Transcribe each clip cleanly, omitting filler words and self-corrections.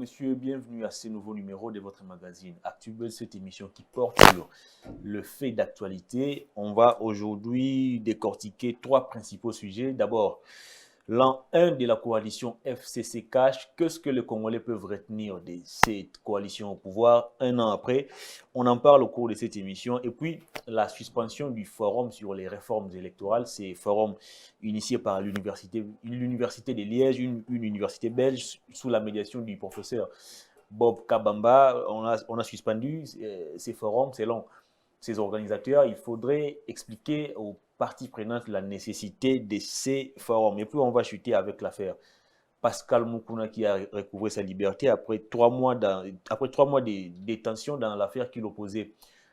messieurs, bienvenue à ce nouveau numéro de votre magazine Actubuzz, cette émission qui porte sur le fait d'actualité. On va aujourd'hui décortiquer trois principaux sujets. D'abord, l'an 1 de la coalition FCC Cash. Qu'est-ce que les Congolais peuvent retenir de cette coalition au pouvoir un an après? On en parle au cours de cette émission. Et puis, la suspension du forum sur les réformes électorales. C'est un forum initié par l'université de Liège, une université belge, sous la médiation du professeur Bob Kabamba. On a suspendu ces forums selon ces organisateurs. Il faudrait expliquer aux parties prenantes la nécessité de ces forums. Et puis on va chuter avec l'affaire Pascal Moukouna qui a recouvré sa liberté après 3 mois de détention dans l'affaire qu'il opposait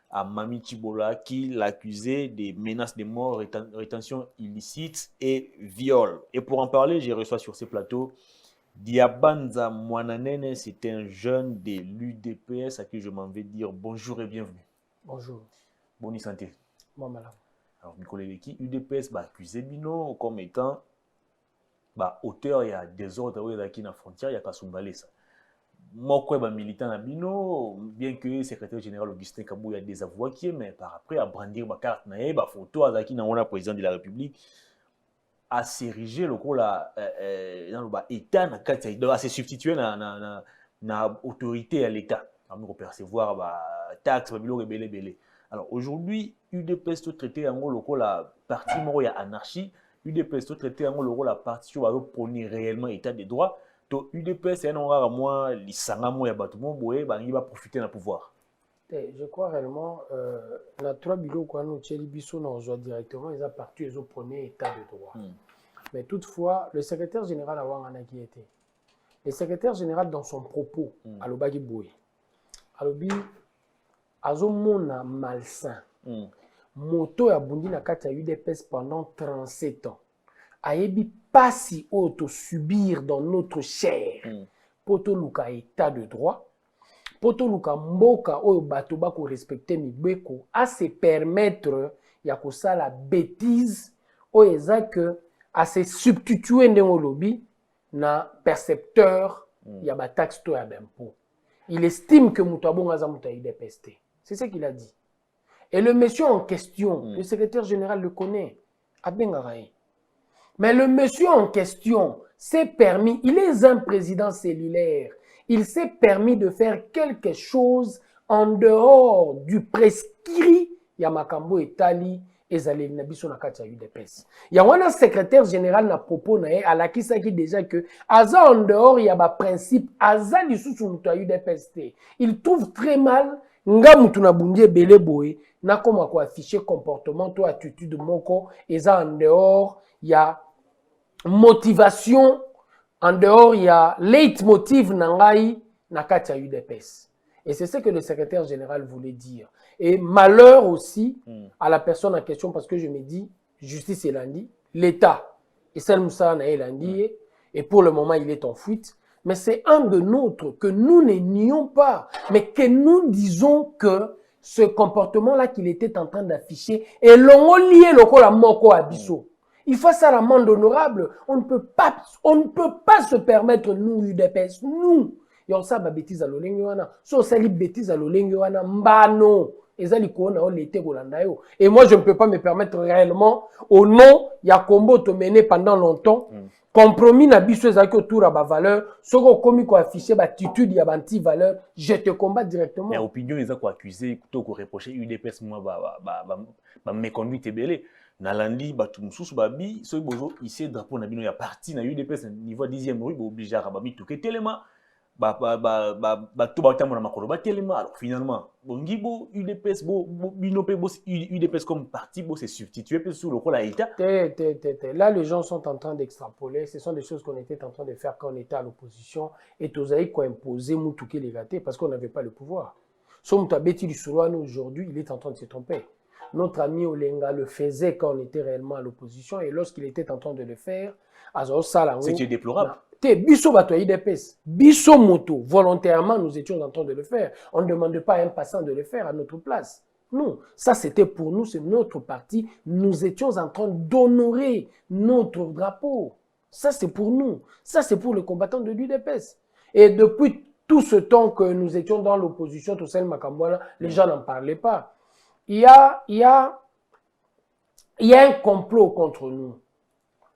à Mami Chibola, qui l'accusait des menaces de mort, rétention illicite et viol. Et pour en parler, je reçois sur ce plateau Diabanza Mwananene. C'est un jeune de l'UDPS à qui je m'en vais dire bonjour et bienvenue. Bonjour. Bonne santé. Bon, madame. Alors, Nicolas Leki, UDPS va accuser Bino comme étant auteur il y a des ordres qui dans la frontière, il y a Kasumbalé ça. Moi, quoi, militant à Bino, bien que le secrétaire général Augustin Kabou a désavoué, mais par après, à brandir ma carte, ma photo, à Zaki, on a président de la République, à s'ériger le coup là, dans l'État, à se substituer dans l'autorité à l'État, pour percevoir taxes, belé. Alors aujourd'hui, UDPS tout traité en gros la partie où il y a anarchie, UDPS tout traité en gros la partie où on prône réellement l'état des droits. Donc UDPS c'est un rare moi l'isanga moi ya batumo boye il va profiter du pouvoir. Je crois réellement la trois bureaux quoi nous tcheli biso non joie directement ils ont parti ils ont prôné état de droit. Mais toutefois le secrétaire général a wangana qui était. Le secrétaire général dans son propos à l'obagi boye. Alobi azomona malsain. Moto ya bundi na kati ya UDPS pendant 37 ans. Ayebi pasi auto subir dans notre chair. Poto luka état de droit. Poto luka mboka oyo bato bako respecter mibeko à se permettre ya kosala bêtise oyo eza que à se substituer ndenge lobby na percepteur ya ba taxe to ya b'impôt. Il estime que Moutouabon a muta UDPS. C'est ce qu'il a dit. Et le monsieur en question, le secrétaire général le connaît, Abengaraï. Mais le monsieur en question s'est permis, il est un président cellulaire, il s'est permis de faire quelque chose en dehors du prescrit Yamakambo et Tali et Zalé Nabiso Nakati à UDPS. Il y a un secrétaire général na propos na à la qui déjà que Aza en dehors il y a un principe Aza l'issue sur UDPS. Il trouve très mal nga mutu na bundie belé boy na comme quoi afficher comportement to attitude moko eza en dehors il y a motivation en dehors il y a leitmotiv nangai na kati ya UDPS. Et c'est ce que le secrétaire général voulait dire. Et malheur aussi à la personne en question parce que je me dis justice est lundi, l'État et celle Moussa na lundi et pour le moment il est en fuite. Mais c'est un de nôtres que nous ne nions pas, mais que nous disons que ce comportement-là qu'il était en train d'afficher est lié à Moko Abisso. Il faut ça l'amende honorable. On ne peut pas se permettre, nous, UDPS, nous. Et on sait bêtise à l'olengwana. So sali bêtise à l'olengwana, mbano. Et moi, je ne peux pas me permettre réellement, au nom, il y a combo te mener pendant longtemps. Compromis na biso ezaki autour à ba valeur soko komi ko afficher ba attitude ya banti valeur je te combat directement. Mais opinion ils ont ko accuser to ko reprocher UDPS moi ba méconduite belé na landi batu mususu babi so bozo ici drapeau na bino ya parti na UDPS niveau 10e rue obligé à ba mituke telema tout batambo na makolo ba telema. Alors finalement bongibo UDPS bino pe UDPS comme parti c'est substitué sur le rôle à état. Là les gens sont en train d'extrapoler, ce sont des choses qu'on était en train de faire quand on était à l'opposition et tozaï ko imposer mutuke les gâtés parce qu'on n'avait pas le pouvoir. Son mutabeti du Soulouane aujourd'hui, il est en train de se tromper. Notre ami Olenga le faisait quand on était réellement à l'opposition et lorsqu'il était en train de le faire, c'est qui est déplorable. Bisso bato IDPS, bisso moto, volontairement nous étions en train de le faire. On ne demande pas à un passant de le faire à notre place. Non, ça c'était pour nous, c'est notre parti. Nous étions en train d'honorer notre drapeau. Ça c'est pour nous. Ça c'est pour les combattants de l'UDPS. Et depuis tout ce temps que nous étions dans l'opposition, tout ça, les gens n'en parlaient pas. Il y a un complot contre nous.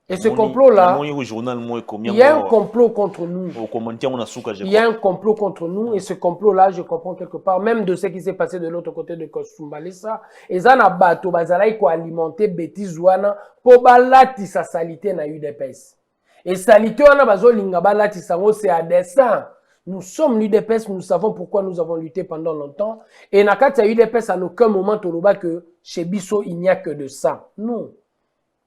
Et ce complot-là, il y a un complot contre nous. Il y a un complot contre nous. Et ce complot-là, je comprends quelque part, même de ce qui s'est passé de l'autre côté de Kosumbalesa. Et ça n'a pas tout alimenter bêtise ouana pour balati sa salité na UDPS. Et salité ouana bazo linga balati sango c'est à dessein. Nous sommes l'UDPS, nous savons pourquoi nous avons lutté pendant longtemps. Et nakati UDPS à aucun moment toloba que chez Bisso il n'y a que de sang. Non.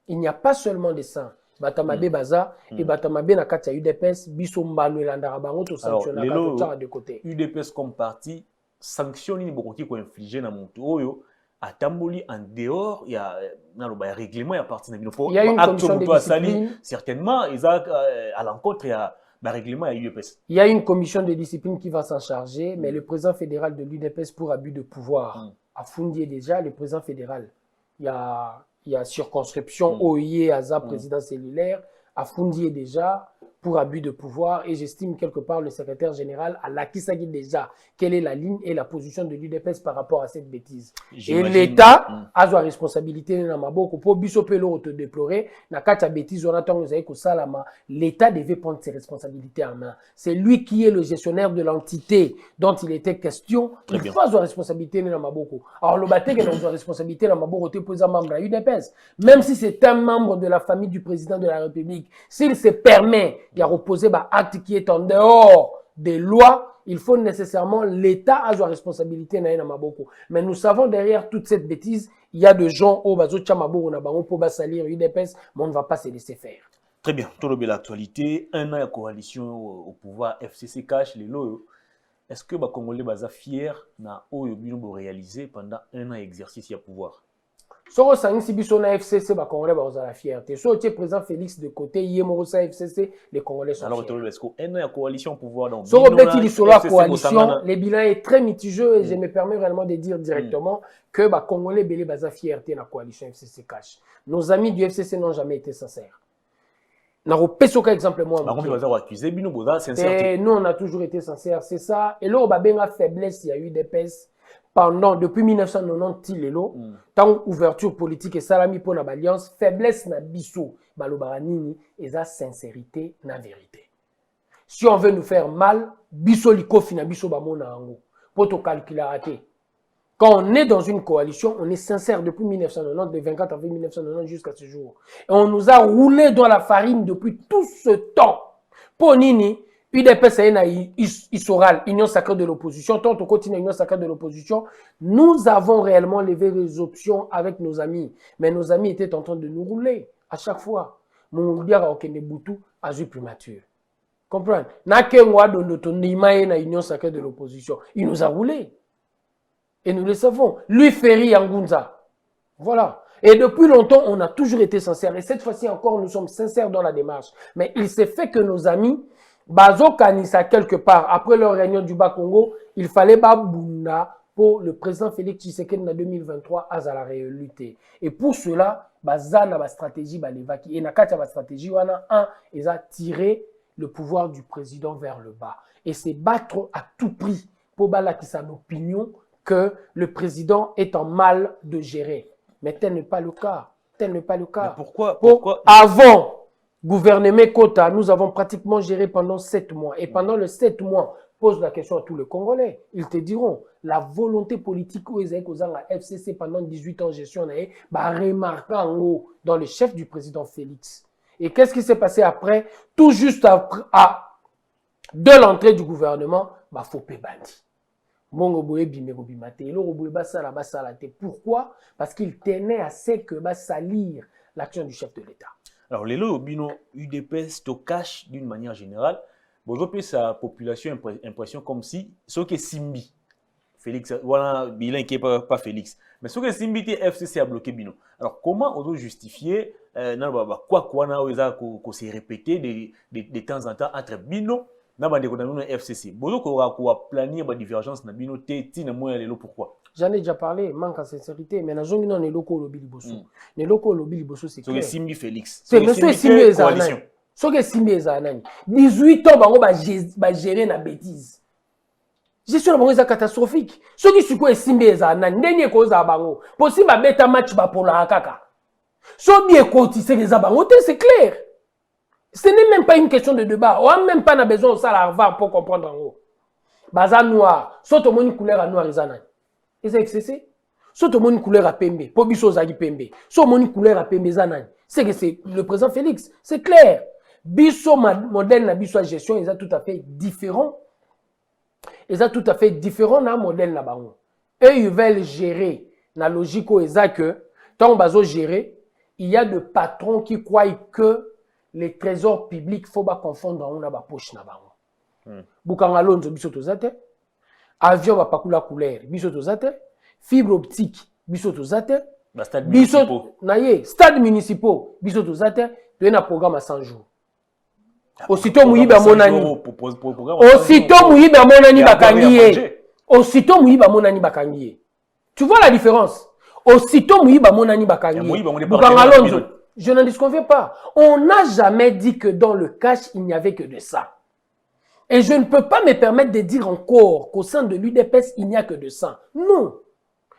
Il n'y a pas seulement de sang. Batamabe baza et Batamabe na kati ya UDPS biso mbano elandaka bango to sanctionner de côté. UDPS comme parti sanctionne ni bokoki ko infliger na mutu oyo atamboli en dehors il y a na lo ba règlement ya parti na bino. Il y a une commission de discipline certainement ils à l'encontre ya ba règlement ya UDPS. Il y a une commission de discipline qui va s'en charger mais le président fédéral de l'UDPS pour abus de pouvoir a fondé déjà le président fédéral. Il y a circonscription OIE ASA président cellulaire, a fondé déjà pour abus de pouvoir et j'estime quelque part le secrétaire général a l'acquis déjà quelle est la ligne et la position de l'UDPS par rapport à cette bêtise. Et l'État a sa responsabilité dans ma boko pour bisopelo te déplorer na kacha bêtise on attend vous avez que salama l'État devait prendre ses responsabilités en main. C'est lui qui est le gestionnaire de l'entité dont il était question. Il faut avoir responsabilité dans ma boko. Alors le baté que dans responsabilité dans ma boko te pose un membre de l'UDPS même si c'est un membre de la famille du président de la République s'il se permet il y a reposé un acte qui est en dehors des lois, il faut nécessairement l'État a sa responsabilité na maboko. Mais nous savons derrière toute cette bêtise, il y a des gens au bazo chamaboko na bango pour salir UDPS, mais on ne va pas se laisser faire. Très bien, tout le l'actualité, un an de coalition au pouvoir FCC cache les lots. Est-ce que les Congolais sont fiers na oyo bino réalisé pendant un an d'exercice à pouvoir? Si on a FCC, les Congolais sont la fierté. Si on a président Félix de côté, il y a FCC, les Congolais sont fiers. Alors, est-ce qu'on a une coalition au pouvoir? Si on a la coalition, le bilan est très mitigeux et je me permets réellement de dire directement que les Congolais sont la fierté de la coalition FCC cash. Nos amis du FCC n'ont jamais été sincères. Nous avons exemple moi. Nous, on a toujours été sincères, c'est ça. Et là, on a une faiblesse, il y a eu des pèses. Depuis 1990, tant ouverture politique et salami pour l'alliance, faiblesse na biso, balobaranini, et sa sincérité na vérité. Si on veut nous faire mal, biso liko fina biso bamona ango. Pour te calculer. Quand on est dans une coalition, on est sincère depuis 1990, de 24 avril 1990 jusqu'à ce jour. Et on nous a roulé dans la farine depuis tout ce temps. Pour Nini, UDPS et Issoral, Union sacrée de l'opposition, tant au continent Union sacrée de l'opposition, nous avons réellement levé les options avec nos amis. Mais nos amis étaient en train de nous rouler à chaque fois. Mon diara Okenebutu a eu primature. Comprenez? Nakengwa de l'autonomie na Union sacrée de l'opposition. Il nous a roulé. Et nous le savons. Lui, Ferry Angunza. Voilà. Et depuis longtemps, on a toujours été sincères. Et cette fois-ci encore, nous sommes sincères dans la démarche. Mais il s'est fait que nos amis, Bazo Kanissa, quelque part, après leur réunion du Bas-Congo, il fallait Babunda pour le président Félix Tshisekedi en 2023 à la réalité. Et pour cela, Bazana ba stratégie balevaki. Et Nakata ba stratégie, on a ils ont tiré le pouvoir du président vers le bas. Et c'est battre à tout prix pour balaki sa opinion que le président est en mal de gérer. Mais tel n'est pas le cas. Tel n'est pas le cas. Mais pourquoi avant gouvernement Kota, nous avons pratiquement géré pendant 7 mois. Et pendant les 7 mois, pose la question à tous les Congolais. Ils te diront, la volonté politique où ils ont la FCC pendant 18 ans de gestion, remarquant dans le chef du président Félix. Et qu'est-ce qui s'est passé après? Tout juste de l'entrée du gouvernement, faut bandi. Pourquoi? Parce qu'il tenait à ce que salir l'action du chef de l'État. Alors, les lots bino UDPS te cache d'une manière générale. Bonjour, sa population impression comme si ce qui est Simbi, Félix, voilà, bilan qui n'est pas Félix, mais ce qui est Simbi, FCC a bloqué bino. Alors, comment on doit justifier quoi qu'on s'est répété de temps en temps entre bino et FCC? Bonjour, qu'on va planifier la divergence na bino pourquoi? J'en ai déjà parlé, manque de sincérité, mais nous avons les locaux au Biliboso. Les locaux au Biliboso, c'est clair. C'est Simbi Félix. C'est monsieur Simbi Ezanani. C'est que Simbi Ezanani. 18 ans, on va gérer la bêtise. gestion na bango eza catastrophique. Soki siko esimbi eza na ndeni ekoza bango. Possible abeta match ba pola kaka. So bien ekoti c'est eza bango c'est clair. Ce n'est même pas une question de débat. On n'a même pas besoin de ça Harvard pour comprendre en haut. Baza noir, soto moni couleur à noir izana. Eza FCC. Soto moni couleur à pembe, po biso zagi pembe. So moni couleur à pembe zanani. C'est que c'est le président Félix, c'est clair. Biso modèle na biso gestion, ils sont tout à fait différents. Ils sont tout à fait différents dans modèle na bango. Et ils veulent gérer na logique où ils que tant bazo gérer, il y a des patrons qui croient que les trésors publics faut pas confondre on a ba poche na bango. Bukanga lonzo biso tozate. Avion ba pakula couleur biso tozate. Fibre optique biso tozate. Biso naye stade municipal biso tozate. Tu as un programme à 100 jours. Aussitôt Mouyiba Monani. Aussitôt Mouyiba Monani bakangiye. Aussitôt Mouyiba Monani bakangiye. Tu vois la différence? Aussitôt Mouyiba Monani bakangiye. Bukanga lonzo. Je n'en disconviens pas. On n'a jamais dit que dans le cash, il n'y avait que de ça. Et je ne peux pas me permettre de dire encore qu'au sein de l'UDPS, il n'y a que de ça. Non.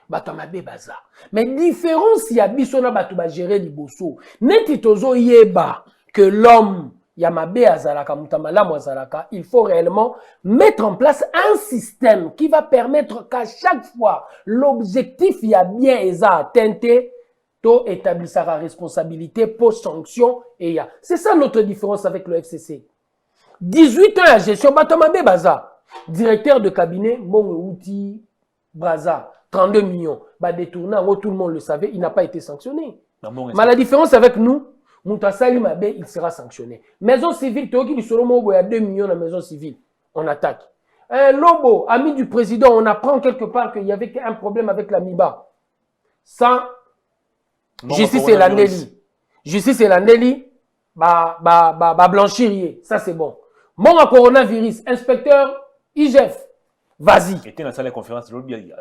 Batamabe baza. Mais différence, il y a bisona batuba gérer liboso. Neti tozo yeba que l'homme, Yamabe azalaka, mutamala mwazalaka, il faut réellement mettre en place un système qui va permettre qu'à chaque fois, l'objectif y a bien eza atteinte, to établir sa responsabilité pour sanction et ya. C'est ça notre différence avec le FCC. 18 ans à gestion, Batamabe baza. Directeur de cabinet, Outi Braza. 32 millions. Bah, détourné, tout le monde le savait, il n'a pas été sanctionné. Mais la différence avec nous, Moutassali Mabe, il sera sanctionné. Maison civile, Théoki du Solomo, il y a 2 millions de maison civile. On attaque. Lobo, ami du président, on apprend quelque part qu'il y avait un problème avec la MIBA. Sans justice et l'Andeli. Justice et l'Andeli, blanchir. Ça, c'est bon. Mon coronavirus, inspecteur IGF. Vas-y. Et dans la salle de conférence,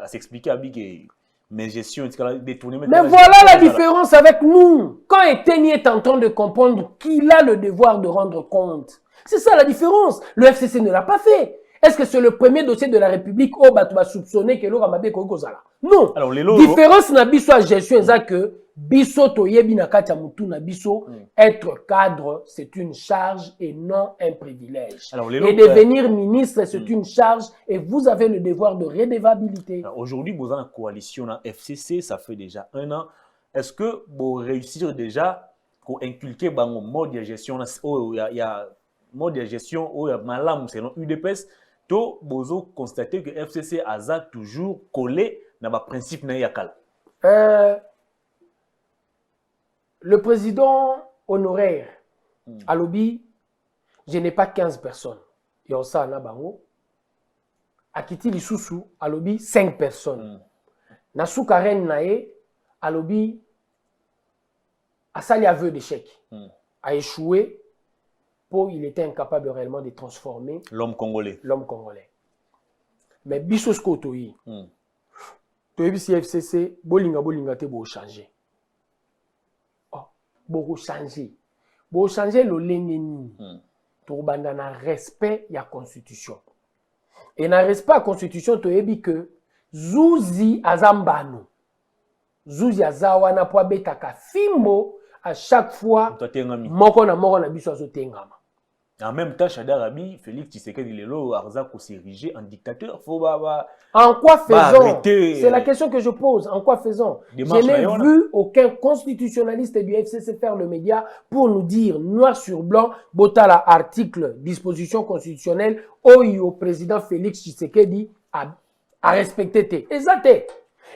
à s'expliquer à Big mes gestions, détourner. Mais voilà la différence avec nous. Quand Eteni est en train de comprendre qu'il a le devoir de rendre compte. C'est ça la différence. Le FCC ne l'a pas fait. Est-ce que c'est le premier dossier de la République où tu vas soupçonner que l'Ora Mabé Kokozala? Non. Alors, les différence n'a biso à gestion, c'est que biso toyebi na kati ya mutu na biso, être cadre, c'est une charge et non un privilège. Alors, et devenir ministre, c'est une charge et vous avez le devoir de redevabilité. Aujourd'hui, vous êtes en coalition na FCC, ça fait déjà 1 an. Est-ce que vous réussissez déjà à inculquer un mode de gestion, il y a mode de gestion où il y a malam selon UDPS? To bozo constater que FCC a toujours collé dans le principe na yakal. Le président honoraire à Lobi, je n'ai pas 15 personnes. Il y a ça na bango. Akiti Lisusu à Lobi 5 personnes. Nasu Karen nae à Lobi a sali aveu d'échec. A échoué. Il était incapable réellement de transformer l'homme congolais. Mais bisos kotoyi. Toyebi si FCC bolinga te bo changer. Oh, bo changer. Bo changer lo lengeni. To banda na respect ya constitution. Et na respect à constitution toyebi que Zuzi azambano. Zuzi azawana po betaka fimbo à chaque fois moko na biso azotengama. En même temps, Chada Rabi, Félix Tshisekedi Lelo, Arzak s'ériger en dictateur. En quoi faisons? C'est la question que je pose. En quoi faisons? Je n'ai vu aucun constitutionnaliste du FCC faire le média pour nous dire, noir sur blanc, Botala article, disposition constitutionnelle, au président Félix Tshisekedi a respecté. Exacté.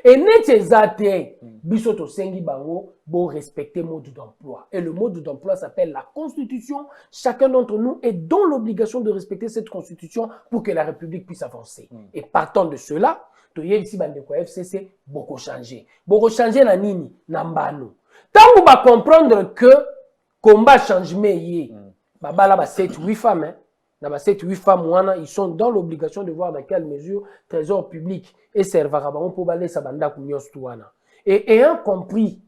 Et n'est bisoto sengi bango bon respecter mode d'emploi. Et le mode d'emploi s'appelle la Constitution. Chacun d'entre nous est dans l'obligation de respecter cette Constitution pour que la République puisse avancer. Et partant de cela, to ici bande ko FCC beaucoup changé. Beaucoup changé na nini nambano. Tant on va comprendre que combat changement yé. Baba là ba 7-8 femmes hein. Dans 7-8 femmes, ils sont dans l'obligation de voir dans quelle mesure trésor public et servara pour baler sa banda et ayant compris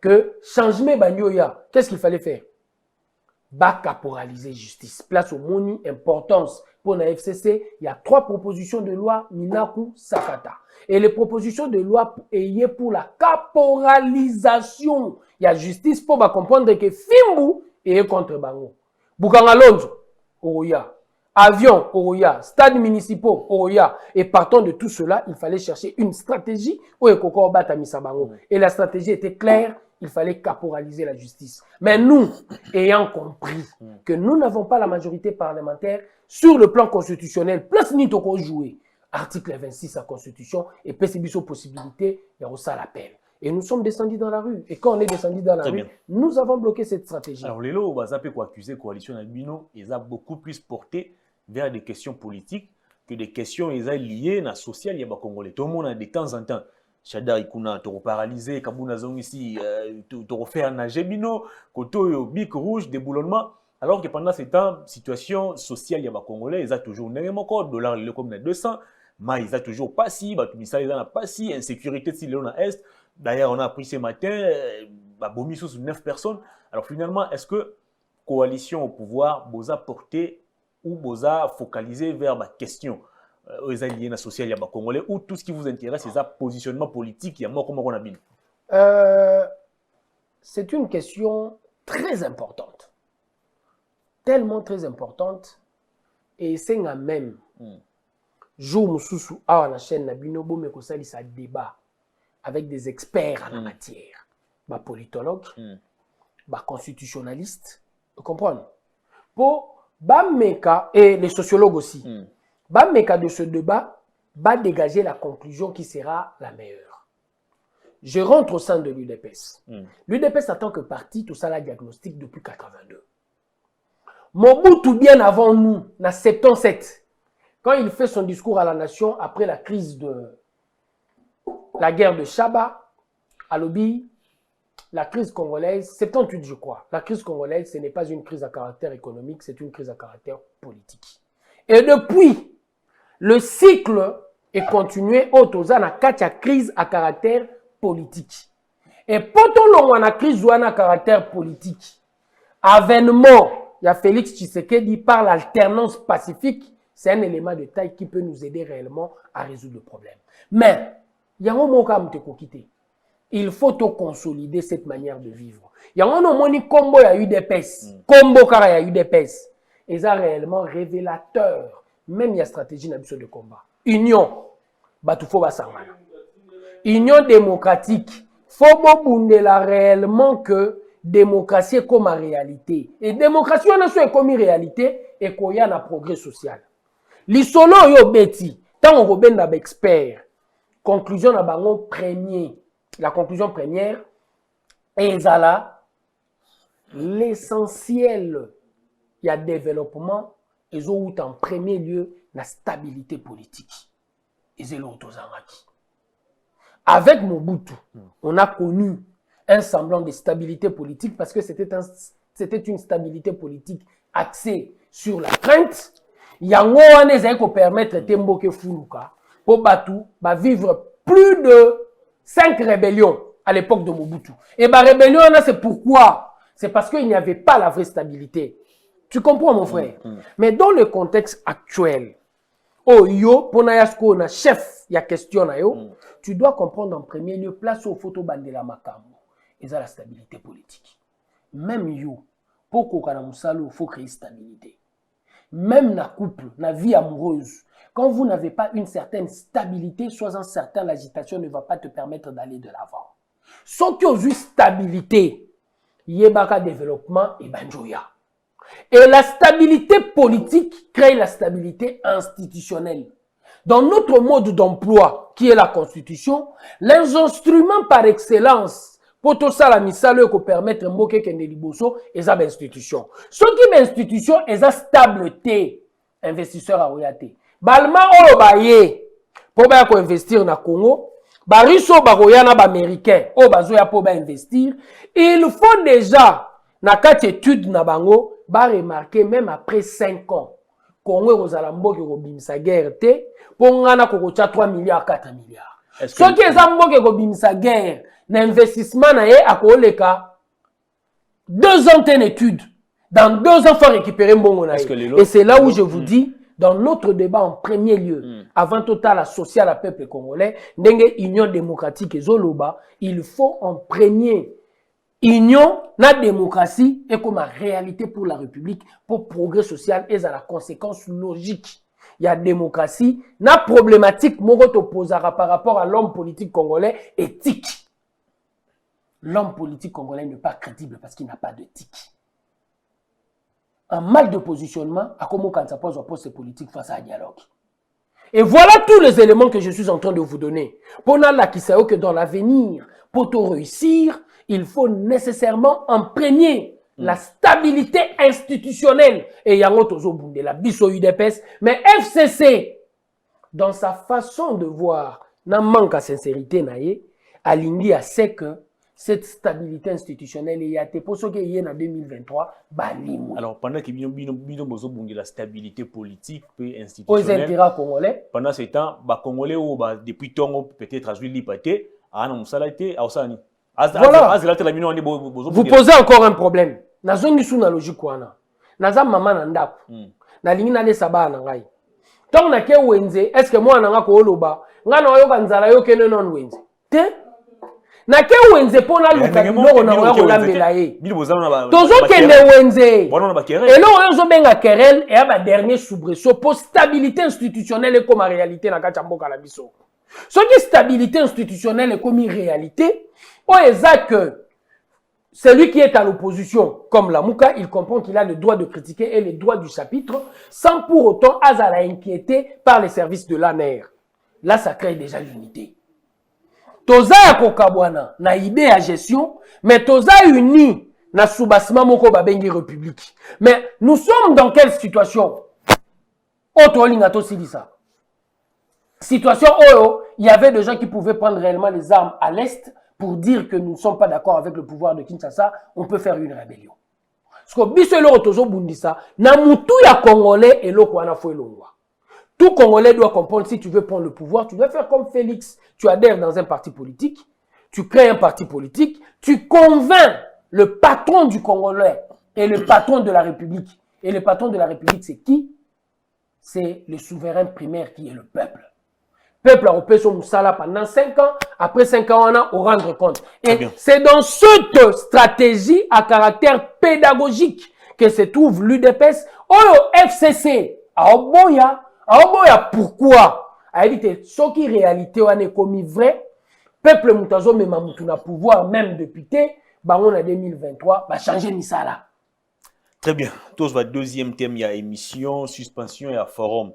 que changement banyoya, qu'est-ce qu'il fallait faire? Caporaliser justice. Place au moni, importance. pour la FCC, il y a 3 propositions de loi Minaku Sakata. Et les propositions de loi ayées pour la caporalisation. Il y a justice pour comprendre que Fimbu est contre Bango. Boukangalonzo, Oroya. Avion, Oroya. Stade municipaux, Oroya. Et partant de tout cela, il fallait chercher une stratégie où Ekoko Batamisa Bango. Et la stratégie était claire. Il fallait caporaliser la justice. Mais nous, ayant compris que nous n'avons pas la majorité parlementaire sur le plan constitutionnel, place ni toko jouer. Article 26 de la Constitution et PCBISO possibilité, il y a aussi l'appel. Et nous sommes descendus dans la rue. Et quand on est descendu dans la rue, nous avons bloqué cette stratégie. Alors, les lots, on va accuser la coalition d'Albino, ils ont beaucoup plus porté vers des questions politiques que des questions liées à la sociale. Il y a des Congolais. Tout le monde a de temps en temps. Chada Ikuna, tu paralysé, Kabuna Zong ici, tu refaire nager Bino, Koto, Bic Rouge, déboulonnement. Alors que pendant ces temps, situation sociale, il y a des Congolais, ils ont toujours $, dollar, le comme 200, mais ils ont toujours pas si, ils ont pas si, insécurité si le est. D'ailleurs, on a appris ce matin, Bomi sous 9 personnes. Alors finalement, est-ce que coalition au pouvoir, vous a porté ou vous a focalisé vers ma question? Aux alliés sociaux, il y a Congolais, ou tout ce qui vous intéresse, c'est ça positionnement politique, il y a comment on a bien. C'est une question très importante, tellement très importante, et c'est même jour Moussoussou à la chaîne Nabinobo mais ça ça débat avec des experts en la matière, politologues, constitutionnalistes, vous comprenez? Pour Bameka et les sociologues aussi. Bameka de ce débat va dégager la conclusion qui sera la meilleure. Je rentre au sein de l'UDPS. L'UDPS en tant que parti, tout ça la diagnostic depuis 82. Mobutu bien avant nous, en 77, quand il fait son discours à la nation après la crise de la guerre de Chaba, à Lobi, la crise congolaise, 78 je crois, la crise congolaise, ce n'est pas une crise à caractère économique, c'est une crise à caractère politique. Et depuis, le cycle est continué autour de la crise à caractère politique. Et pendant la crise à caractère politique, avènement, il y a Félix Tshisekedi par l'alternance pacifique, c'est un élément de taille qui peut nous aider réellement à résoudre le problème. Mais, il y a un moment où te quitter. Il faut consolider cette manière de vivre. Il y a un moment où il y a eu des pèses, combo car il y a eu des pèses. Et ça réellement révélateur. Même il y a stratégie de combat. Union, Union démocratique. Faut bundela réellement que démocratie est comme réalité. Et démocratie on a comme réalité et qu'il y a un progrès social. L'isolo yo beti, tant on robène d'ab expert. Conclusion na bango premier. La conclusion première est là l'essentiel. Il y a développement. Ils ont en premier lieu la stabilité politique. Avec Mobutu, on a connu un semblant de stabilité politique parce que c'était une stabilité politique axée sur la crainte. Yango ane ko permettre Temboke Fuluka pour Batu vivre plus de 5 rébellions à l'époque de Mobutu. Et rébellion c'est pourquoi? C'est parce qu'il n'y avait pas la vraie stabilité. Tu comprends, mon frère? Mais dans le contexte actuel, oh yo, pour nayasko na chef, il y a question na yo, tu dois comprendre en premier lieu, place au photo bandela makambo. Et ça la stabilité politique. Même yo, pour qu'on il faut créer stabilité. Même na couple, na vie amoureuse, quand vous n'avez pas une certaine stabilité, sois-en certain, l'agitation ne va pas te permettre d'aller de l'avant. Sans que vous ayez stabilité, yebaka développement et banjoya. Et la stabilité politique crée la stabilité institutionnelle. Dans notre mode d'emploi, qui est la Constitution, les instruments par excellence, pour tout ça, la misale qui permettre de moquer que Neliboso, et ça, institution. Ce qui est institution, est la stabilité. Investisseur à Oyate. Balma o baye, pour investir na Congo, bariso baroyana ba américain, o bazoya pour investir, il faut déjà, na 4 études na bango, ba remarquer même après 5 ans, Congo rozalambo ki robimisa guerre te, pour ngana kokocha 3 milliards 4 milliards. Ce qui est zambo ki robimisa guerre, l'investissement na ye akoleka 2 ans d'études. Dans 2 ans, il faut récupérer mon monnaie. Et c'est là où je vous dis, dans notre débat en premier lieu, avant total la sociale à peuple congolais, dengue union démocratique et zoloba, il faut en premier union, la démocratie est comme une réalité pour la République, pour progrès social et à la conséquence logique. Il y a démocratie, la problématique opposera par rapport à l'homme politique congolais éthique. L'homme politique congolais n'est pas crédible parce qu'il n'a pas d'éthique. Un mal de positionnement, à comment quand ça pose un poste politique face à un dialogue. Et voilà tous les éléments que je suis en train de vous donner. Pour la qui sait que dans l'avenir, pour tout réussir, il faut nécessairement imprégner la stabilité institutionnelle. Et il y a un autre de la BISO UDPS, mais FCC, dans sa façon de voir, n'a manque à sincérité, Alingui a sait que cette stabilité institutionnelle il y a été pour ce qui est en 2023 alors pendant que la stabilité politique et institutionnelle congolais pendant ce temps congolais depuis temps peut-être voilà. Vous posez encore un problème nazongi sous na logique wana naza mama na ndako na lingi na lesaba na ngai donc na ke wenze est-ce que moi na ko oloba ngana oyoka nzala yo kene non wenze te na ke wenze pona luka biloko na oyo kolambela ye tozokende wenze elo oyo ozobenga querelle et aba dernier soubresaut pour stabilité institutionnelle comme réalité na kati ya mboka na biso soki stabilité institutionnelle comme réalité oyo eza que celui qui est à l'opposition comme Lamouka, il comprend qu'il a le droit de critiquer et le droit du chapitre sans pour autant azala inquiété par les services de l'ANER. Là ça crée déjà l'unité. Toza ya kokabwana na idée à gestion, mais toza uni na soubassement moko babengi république. Mais nous sommes dans quelle situation? Autre lingato silisa. Situation où il y avait des gens qui pouvaient prendre réellement les armes à l'est pour dire que nous ne sommes pas d'accord avec le pouvoir de Kinshasa, on peut faire une rébellion. Parce que biselo tozo bundisa na mutu ya congolais et loko wana fo elongwa. Tout Congolais doit comprendre, si tu veux prendre le pouvoir, tu dois faire comme Félix. Tu adhères dans un parti politique, tu crées un parti politique, tu convaincs le patron du Congolais et le patron de la République. Et le patron de la République, c'est qui? C'est le souverain primaire qui est le peuple. Le peuple a repris son moussala pendant 5 ans. Après 5 ans, on a au rendre compte. Et c'est dans cette stratégie à caractère pédagogique que se trouve l'UDPS. Oh, FCC, à Oboya. Pourquoi? A dit ce qui réalité on est commis vrai. Peuple mutazo mais mamutuna pouvoir même député, on a 2023 va changer misala. Très bien. Tous va deuxième thème, il y a émission, suspension et un forum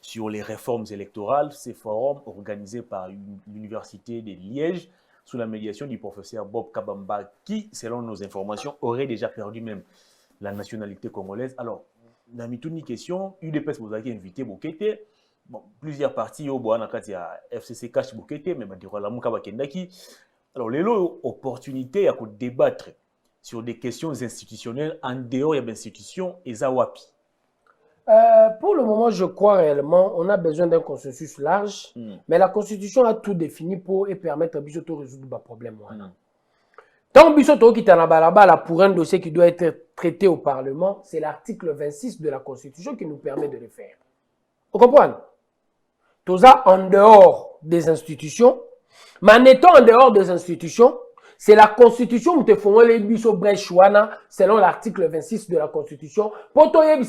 sur les réformes électorales. Ces forums organisés par l'université de Liège sous la médiation du professeur Bob Kabamba qui, selon nos informations, aurait déjà perdu même la nationalité congolaise. Alors dans une question, UDPS vous avez invité Bokete, bon, plusieurs partis au Boana Katia FCC Cash Bokete, mais la Mukaba Kendaki. Alors les opportunités à débattre sur des questions institutionnelles en dehors de l'institution et Zawapi. Pour le moment, je crois réellement, on a besoin d'un consensus large, mais la Constitution a tout défini pour et permettre à Bisoto de résoudre le problème. Tant Bisoto qui est en balabala pour un dossier qui doit être traité au Parlement, c'est l'article 26 de la Constitution qui nous permet de le faire. Vous comprenez? Tout ça en dehors des institutions, mais en étant en dehors des institutions, c'est la Constitution où te font les biso brechouana selon l'article 26 de la Constitution. Pour toi, il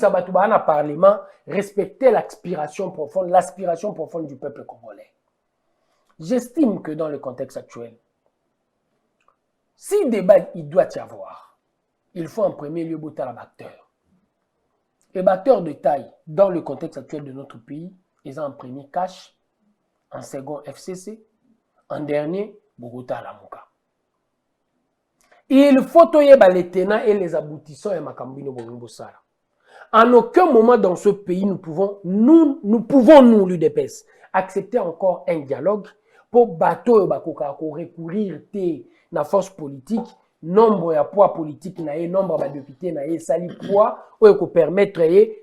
Parlement, respecter l'aspiration profonde du peuple congolais. J'estime que dans le contexte actuel, si débat il doit y avoir, il faut en premier lieu botter un acteur. Les acteurs de taille dans le contexte actuel de notre pays, ils ont en premier Cash, en second FCC, en dernier Bogota Lamuka. Il faut les tenants et les aboutissants et Makambino Bongobosala. En aucun moment dans ce pays, nous pouvons, l'UDPS, accepter encore un dialogue pour bateau recourir na force politique, nombre de poids politique, nombre de députés, sali poids, ou permettre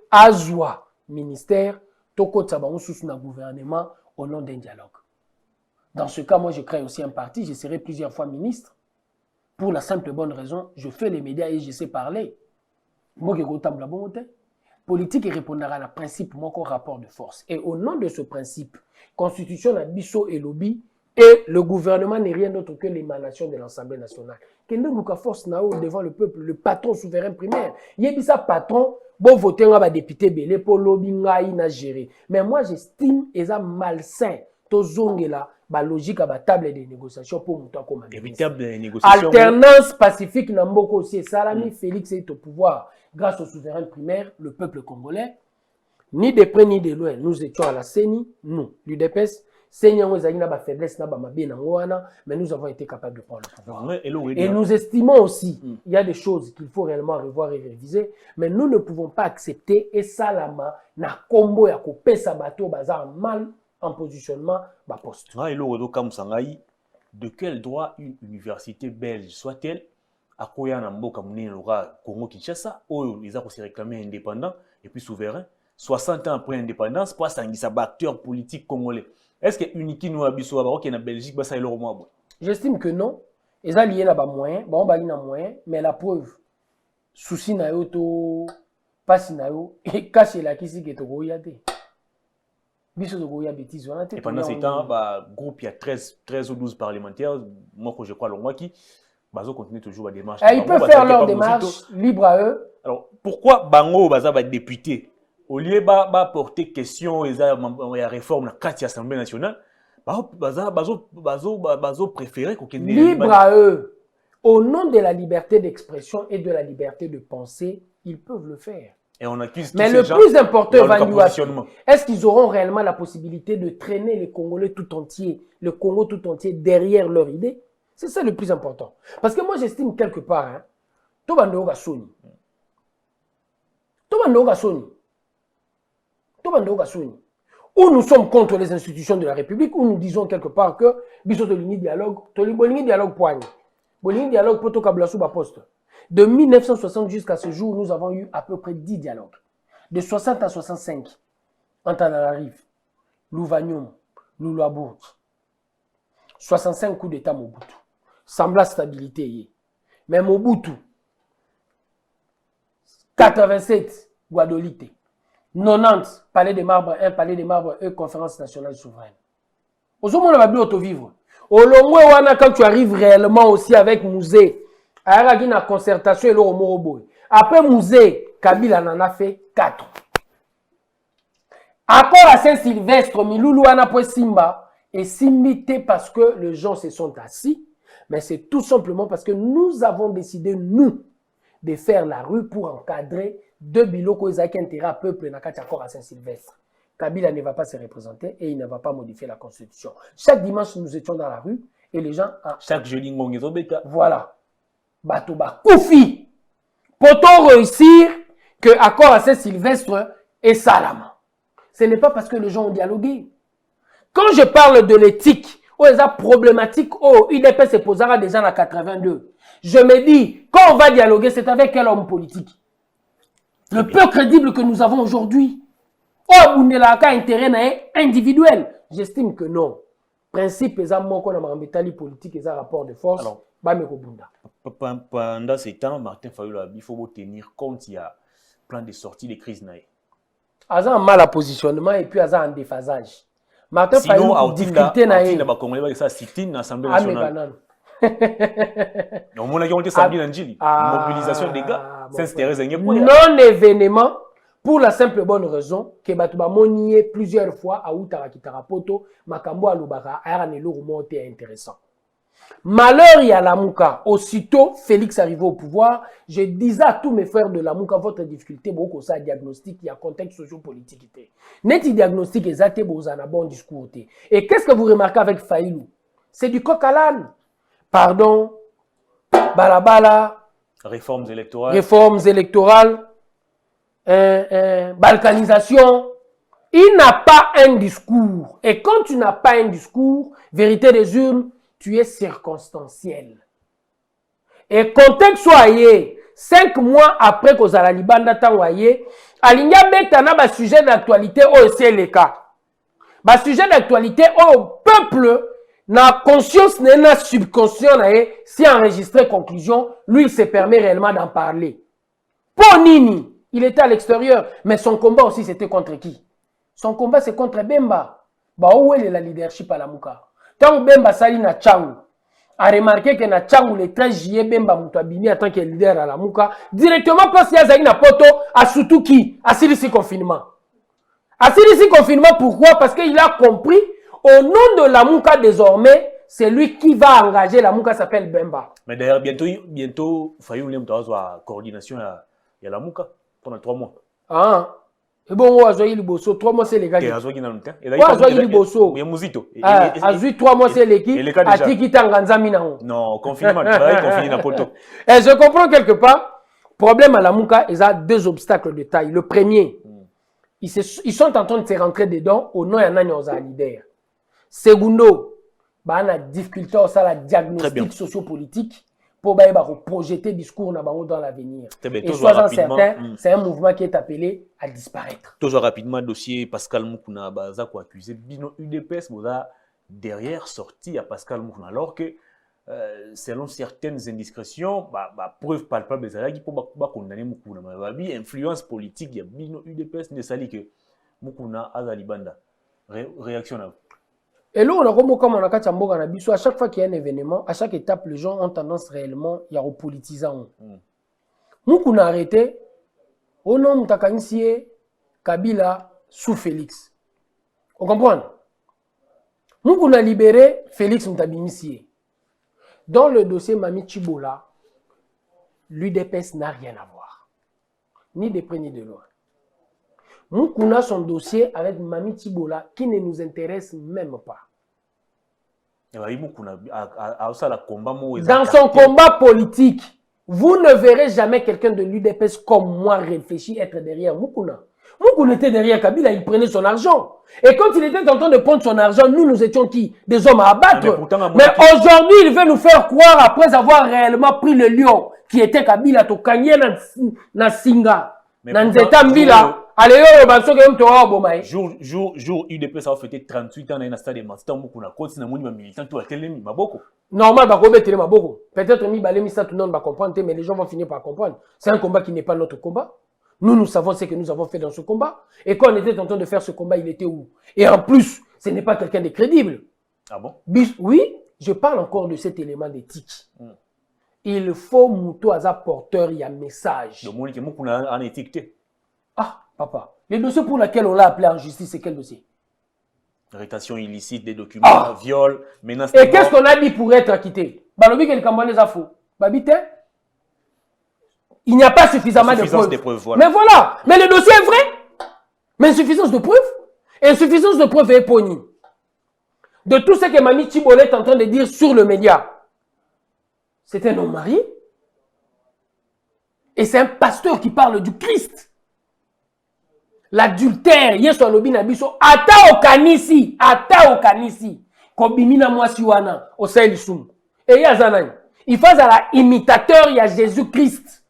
à joie ministère, toko tsabango sous na gouvernement au nom d'un dialogue. Dans ce cas, moi, je crée aussi un parti, je serai plusieurs fois ministre. Pour la simple bonne raison, je fais les médias et je sais parler. politique répondra à un principe, mon rapport de force. Et au nom de ce principe, constitution la biso et lobby, et le gouvernement n'est rien d'autre que l'émanation de l'Assemblée nationale. Quelle est force devant le peuple, le patron souverain primaire. Il y a ça patron, bon voter un député belé pour lobby na gérer. Mais moi j'estime que c'est malsain. Tozongela, ba logique à la table des négociations pour monter comme alternance pacifique na mboko aussi. Salami Félix est au pouvoir grâce au souverain primaire, le peuple congolais. Ni de près ni de loin, nous étions à la CENI, nous, l'UDPS. Seigneur, nous avons une faiblesse, mais nous avons été capables de prendre le pouvoir. Et nous estimons aussi, il y a des choses qu'il faut réellement revoir et réviser, mais nous ne pouvons pas accepter et salama na combo ya ko pesa bato bazar mal en positionnement bas poste. De quel droit une université belge soit-elle à Koya Namboka Mounénora Congo Kinshasa où ils ont réclamé indépendant et puis souverain 60 ans après l'indépendance pour un acteur politique congolais. Est-ce que Uniki nous abisso à qui est en Belgique bah ça est le moi? J'estime que non. Ils ont lié là-bas moyen, bon bah il a moyen, mais la preuve souci na yo to pas na yo et caché la qui est au goyate. Biso to goya bêtise on a et pendant ce temps bah groupe il y a 13 ou 12 parlementaires moi que je crois le moi qui bazo continue toujours la démarche. Ils peuvent faire leur démarche libre à eux. Alors pourquoi bango baza ba député au lieu de porter question et la réforme de l'Assemblée nationale, bazo préféré qu'on libre à eux. Au nom de la liberté d'expression et de la liberté de penser, ils peuvent le faire. Et on accuse mais le plus important, est-ce qu'ils auront réellement la possibilité de traîner les Congolais tout entier, le Congo tout entier derrière leur idée? C'est ça le plus important. Parce que moi, j'estime quelque part, tout le monde où nous sommes contre les institutions de la République, où nous disons quelque part que dialogue poigne. Dialogue poste. De 1960 jusqu'à ce jour, nous avons eu à peu près 10 dialogues. De 60 à 65, Antananarive, Louvanium, Loulabourt. 65 coups d'État Mobutu. Sembla stabilité. Mais Mobutu, 87, Guadolite. 90, Palais des Marbres 1, Palais des Marbres 2, Conférence nationale souveraine. Au moment où on va bien auto-vivre. Au long quand tu arrives réellement aussi avec musée, à la concertation et le Moroboy. Après musée, Kabila en a fait 4. Accord à Saint-Sylvestre, Miloulou Anapo Simba, et Simbité parce que les gens se sont assis, mais c'est tout simplement parce que nous avons décidé, nous, de faire la rue pour encadrer deux biloko qui intérêt à peuple dans accord à Saint-Sylvestre. Kabila ne va pas se représenter et il ne va pas modifier la constitution. Chaque dimanche, nous étions dans la rue et les gens... Chaque jeudi, voilà. Batoba Koufi. Peut-on réussir que accord à Saint-Sylvestre est salama? Ce n'est pas parce que les gens ont dialogué. Quand je parle de l'éthique, problématique, UDP se posera déjà en 82. Je me dis, quand on va dialoguer, c'est avec quel homme politique? Le peu crédible que nous avons aujourd'hui. Intérêt individuel. J'estime que non. Principe, ils ont un politique, ils ont un rapport de force. Alors, pendant ces temps, Martin Fayulu, il faut tenir compte, il y a plan de sortie des crises. Ils ont un mal à positionnement et puis ils ont un déphasage. Martin Fayulu, difficulté naïe. Mobilisation des gars, non événement pour la simple bonne raison que Batouba Monier plusieurs fois à Outara Kitarapoto, Makambo Alubara, Aranelo Rumonte intéressant. Malheur y a la Mouka. Aussitôt Félix arrivé au pouvoir, je disais à tous mes frères de la Mouka, votre difficulté, beaucoup ça diagnostic, il y a contexte socio-politique. Net diagnostic exact, vous en a bon discours. Et qu'est-ce que vous remarquez avec Fayulu? C'est du coq à l'âne. Pardon, balabala, réformes électorales, balkanisation. Il n'a pas un discours. Et quand tu n'as pas un discours, vérité des urnes, tu es circonstanciel. Et contexte soyez, 5 mois après que la Libanda t'envoyé, Alinga Betana ba sujet d'actualité au c'est cas. Ba sujet d'actualité au peuple. Na conscience na subconscient si enregistré conclusion, lui il se permet réellement d'en parler. Pour Nini, Il était à l'extérieur. Mais son combat aussi, c'était contre qui? Son combat, c'est contre Bemba. Bah, où est la leadership à la Mouka? Tant Bemba sali na Tchangou a remarqué que na Tchangou le 13 juillet, Bemba Moutabini en tant que leader à la Mouka, directement place Yazali na Poto à surtout qui? À Sirisi confinement. À Sirisi confinement, pourquoi? Parce qu'il a compris, au nom de la Mouka désormais, c'est lui qui va engager la Mouka s'appelle Bemba. Mais d'ailleurs, bientôt, Fayou Lem doit avoir coordination à la Mouka pendant 3 mois. Ah, et bon, Azoï Liboso, 3 mois c'est les gars. Et Azoï qui n'a pas le temps. Azoï Liboso. Il y a Mouzito. Azoï 3 mois c'est l'équipe. A Tiki Tanganza Minao. Non, confinement, confiné na Poto. Et je comprends quelque part. Problème à la Mouka, ils ont 2 obstacles de taille. Le premier, ils sont en train de se rentrer dedans au nom d'un leader. Segundo, bah, on a difficulté à la diagnostic sociopolitique pour projeter discours dans l'avenir. Et soyez certains, c'est un mouvement qui est appelé à disparaître. Toujours rapidement, dossier Pascal Moukouna, Baza ko accusé bino UDPS derrière sorti à Pascal Moukouna, alors que selon certaines indiscrétions, preuve palpable qui pour condamner Moukouna, mais influence politique, il y a bino UDPS ne sali que Moukouna Azalibanda. Réaction à vous. Et là, comme on a à chaque fois qu'il y a un événement, à chaque étape, les gens ont tendance réellement à politiser. Nous, on a arrêté, au nom de Kabila sous Félix. Vous comprenez? Nous, on a libéré Félix Mtabimissié. Dans le dossier Mami Chibola, l'UDPS n'a rien à voir. Ni de près ni de loin. Nous, on a son dossier avec Mami Chibola qui ne nous intéresse même pas. Dans son combat politique, vous ne verrez jamais quelqu'un de l'UDPS comme moi réfléchir être derrière Moukouna. Moukouna était derrière Kabila, il prenait son argent. Et quand il était en train de prendre son argent, nous étions qui? Des hommes à abattre. Mais aujourd'hui, il veut nous faire croire, après avoir réellement pris le lion, qui était Kabila, to Kanye na Singa, na Nzeta Mbila. Allez, jour UDPS a fêté 38 ans dans un stade de Master Moukouna. Quand on a militant, tout a télé Maboko. Normal, Maboko. Peut-être tout le monde va comprendre, mais les gens vont finir par comprendre. C'est un combat qui n'est pas notre combat. Nous savons ce que nous avons fait dans ce combat. Et quand on était en train de faire ce combat, il était où? Et en plus, ce n'est pas quelqu'un de crédible. Ah bon? Oui, je parle encore de cet élément d'éthique. Il faut Moutou Aza porteur, il y a un message. Le monde qui Moukouna en étiqueté. Ah, papa, les dossiers pour lesquels on l'a appelé en justice, c'est quel dossier? Rétention illicite des documents, viol, menace. Et qu'est-ce qu'on a dit pour être acquitté? Balobi que le Camerounais a faux. Babité? Il n'y a pas suffisamment de preuves. Voilà. Mais voilà. Mais le dossier est vrai. Mais insuffisance de preuves. Insuffisance de preuves est pognie. De tout ce que Mami Chibolé est en train de dire sur le média. C'est un homme marié. Et c'est un pasteur qui parle du Christ. L'adultère, yeso alobi na biso, ata okanisi, kobimina mwasi wana, osai sumu. Et yazanani, il fait la imitateur, il y a Jésus-Christ.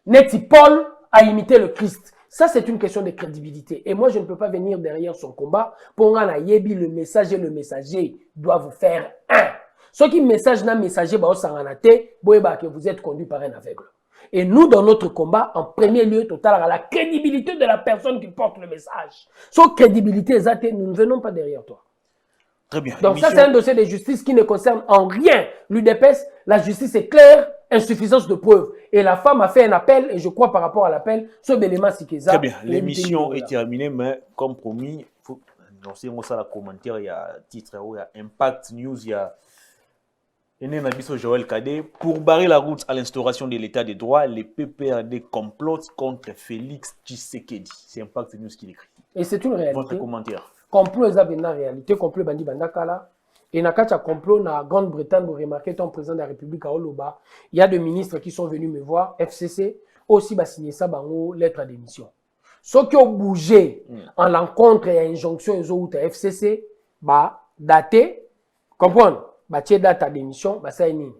Neti Paul a imité le Christ. Ça, c'est une question de crédibilité. Et moi, je ne peux pas venir derrière son combat pour nga na yebi le message et le messager doivent faire un. Ce qui message n'a messager, ba osanganate, boeba que vous êtes conduit par un aveugle. Et nous, dans notre combat, en premier lieu, total, à la crédibilité de la personne qui porte le message. Sans crédibilité, nous ne venons pas derrière toi. Très bien. Donc ça, c'est un dossier de justice qui ne concerne en rien l'UDPS. La justice est claire, insuffisance de preuves. Et la femme a fait un appel, et je crois par rapport à l'appel, ce Béléma Sikeza. Très bien. L'émission est terminée, mais comme promis, il faut annoncer ça, le commentaire, il y a titre, il y a Impact News, il y a Joël Cadet. Pour barrer la route à l'instauration de l'état de droit, les PPRD complotent contre Félix Tshisekedi. C'est Impact News qui l'écrit. Et c'est une réalité. Votre commentaire. Complot est une réalité. Complot bandi bandakala. Et dans le complot, na Grande-Bretagne, vous remarquez, ton président de la République à Oloba, il y a des ministres qui sont venus me voir, FCC, aussi signé ça dans lettre d'émission. Ceux qui ont bougé en l'encontre et à injonction ils ont FCC, daté, comprendre? Batie date à démission, ça est ni.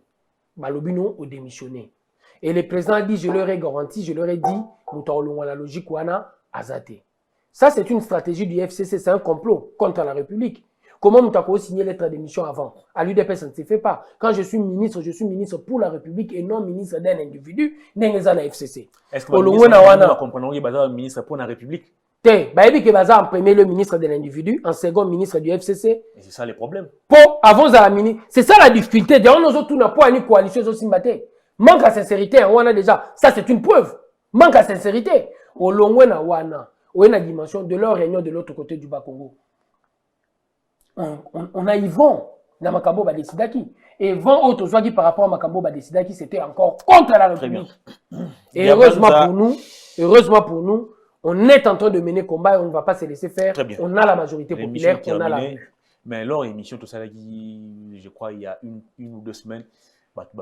Balobino au démissionné. Et le président a dit, je leur ai garanti, je leur ai dit, nous la logique wana azate. Ça, c'est une stratégie du FCC, c'est un complot contre la République. Comment Moutako signer lettre d'émission avant? À l'UDP, ça ne se fait pas. Quand je suis ministre pour la République et non ministre d'un individu, n'est-ce pas la FCC. Est-ce que le ministre pour la République? Baïbi que Baza en premier le ministre de l'individu, en second ministre du FCC. Et c'est ça les problèmes. Pour avant la ministre, c'est ça la difficulté. D'ailleurs, nous autres, n'a pas une coalition aussi maté. Manque à sincérité, on a déjà. Ça, c'est une preuve. Manque à sincérité. Au long na wana, ou la dimension de leur réunion de l'autre côté du Bas-Congo. On a Yvon dans Makambo Badesidaki. Et Yvon Otozwagi par rapport à Makambo Badesidaki, c'était encore contre la République. Et heureusement pour nous, on est en train de mener combat et on ne va pas se laisser faire. On a la majorité populaire, on a la rue. Mais alors, l'émission, tout ça, je crois, il y a une ou 2 semaines,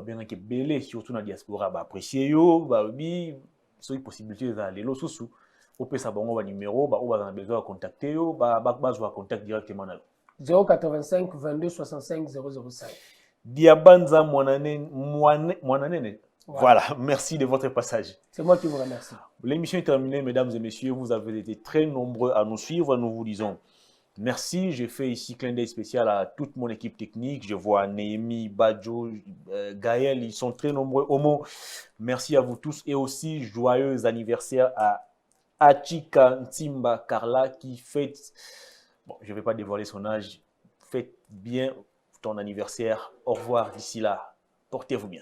bien que belé, surtout dans la diaspora, apprécier sur les possibilités d'aller là sous. On peut savoir un numéro, on a besoin de contacter, on va contact directement. 085 22 65 005. Diabanza Mwananene. Voilà, merci de votre passage. C'est moi qui vous remercie. L'émission est terminée, mesdames et messieurs. Vous avez été très nombreux à nous suivre. Nous vous disons merci. J'ai fait ici clin d'œil spécial à toute mon équipe technique. Je vois Néhémie, Badjo, Gaël, ils sont très nombreux. Homo, merci à vous tous. Et aussi, joyeux anniversaire à Achika Ntimba Carla qui fête, bon, je ne vais pas dévoiler son âge, fête bien ton anniversaire. Au revoir d'ici là. Portez-vous bien.